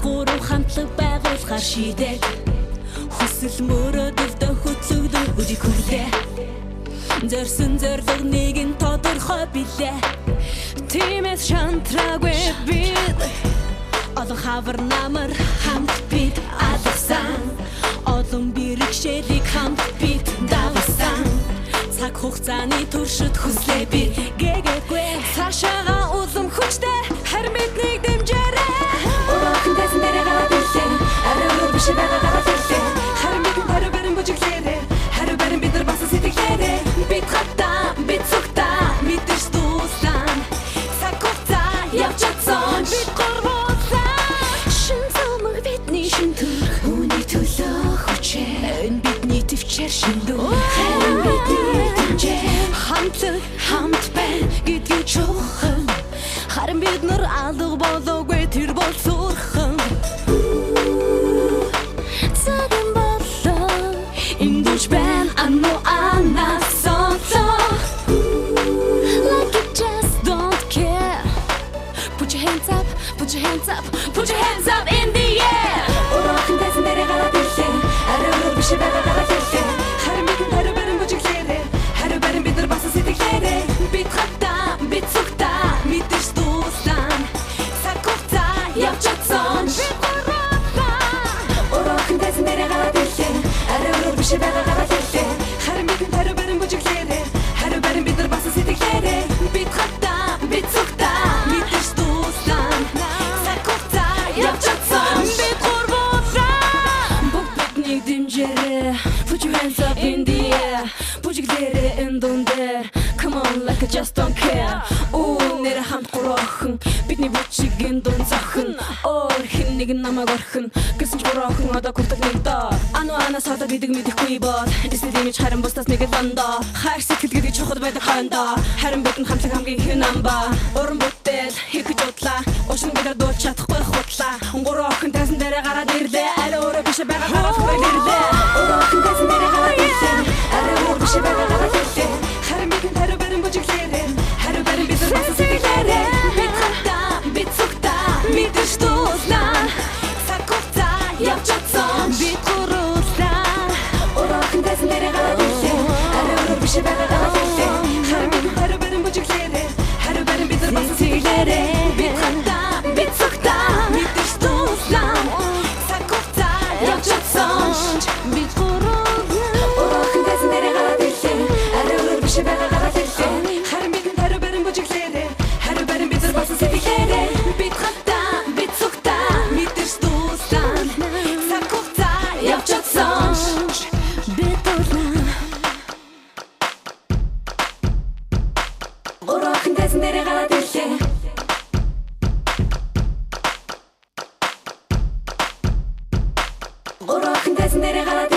гурав хамтлаг байгуулахаар шийдэг. Хүсэл мөрөөдөлдөө хөтлөгдөн үдийг хүрлээ. Зорьсон зорилго нэг нь тодорхой билээ. Тиймээс шантраагүй бид олон хавар намар хамт бид алгасан. Олон бэрхшээлийг хамт бид давсан. Цаг хугацааны туршид хүслээ би гээгээгүй. Цаашаага улам хүчтэй харин биднийг дэмжээрэй. Ураахан дэсэн дээрээ гараад ирлээ. Арай өөр биш байгаа гараад ирлээ. Харин бид хариу барин бүжиглээрээ. Хариу барин бид нар басан сэтгэлээрээ. Бид хатаа, бид цугтаа, мэдэрч дуусан. Цаг хугацаа явж чадсан. Бид горвоолаа. Шин замаг бидний шин төрх. Үүний төлөө хүчээ. Энэ бидний төвчээр шиндүү. Харин бидний дэмжээ. Хамт байна гэдгийг чухал. Харин бид нар алга болоогүй тэр бол сурхан. Цагаан болоо индууч байна ану анасонлоо. Like you just don't care. Put your hands up, put your hands up, put your hands up in the air. Ураахан дэсэн дээрээ гараад ирлээ. Арай өөр биш байгаа гараад ирлээ. Харин бид хариу барин бүжиглээрээ. Хариу барин бид нар басан сэтгэлээрээ. Бид хатаа, бид цугтаа, мэдэрч дуусан. Цаг хугацаа явж чадсан. Бид гуравлаа. Ураахан дэсэн дээрээ гараад ирлээ. Арай өөр биш байгаа гараад ирлээ. Харин бид хариу барин бүжиглээрээ. Хариу барин бид нар басан сэтгэлээрээ. Бид хатаа, бид цугтаа, мэдэрч дуусан. Цаг хугацаа явж чадсан. Бид гуравлаа. Бүгд биднийг дэмжээрэй. Put your hands up in the air. Бүжиглээрээ энэ дуун дээр. Come on like I just don't care. Нэр хамт гурван бидний бүжигийн дуун зохин. Өөр хэн нэг намайг орхин. Гэсэн ч гурван одоо хүртэл нэг доо. Ану анаас одоо гэдэг мэдэхгүй бод. Эсэд имиж харин бусдаас нэг л бандаа. Хайр сэтгэл гэдэг чухал байдаг хойндоо. Харин бидэнд хамтлаг хамгийн их намба. Уран бүтээл хийх гэж бодлаа. Уушин гэдэр дуулж чадахгүй хутлаа. Гурван охин тасан дээрээ гараад ирлээ. Арай өөрөө биш байгаа гараад ирлээ. Гурван охин тасан дээрээ гараад ирлээ. Арай өөр биш байгаа гараад ирлээ. Харин бидэнд хариу барин бүжиглээрээ. Хариу барин бид нар басан сэтгэлээрээ. Бид хатаа, бид цугтаа, мэдэрч дууснаа. Цаг хугацаа явж чадсан. Бид гуравлаа. Ураахан дэсэн дээрээ гараад ирлээ. Арай өөр биш байгаа гараад ирлээ. Харин бид хариу барин бүжиглээрээ. Хариу барин бид нар басан сэтгэлээрээ. Бид хатаа, бид цугтаа, мэдэрч дууснаа. Цаг хугацаа явж чадсан. Бид гуравлаа. Ураахан дэсэн дээрээ гараад ирлээ. Арай өөр биш байгаа гараад ирлээ. Харин бид хариу барин бүжиглээрээ. Хариу барин бид нар басан сэтгэлээрээ. Бид хатаа, бид цугтаа, мэдэрч дуусан. Цаг хугацаа явж чадсан. Бид гуравлаа. Ураахан дэсэн дээрээ гараад ирлээ. Ураахан дэсэн дээрээ гараад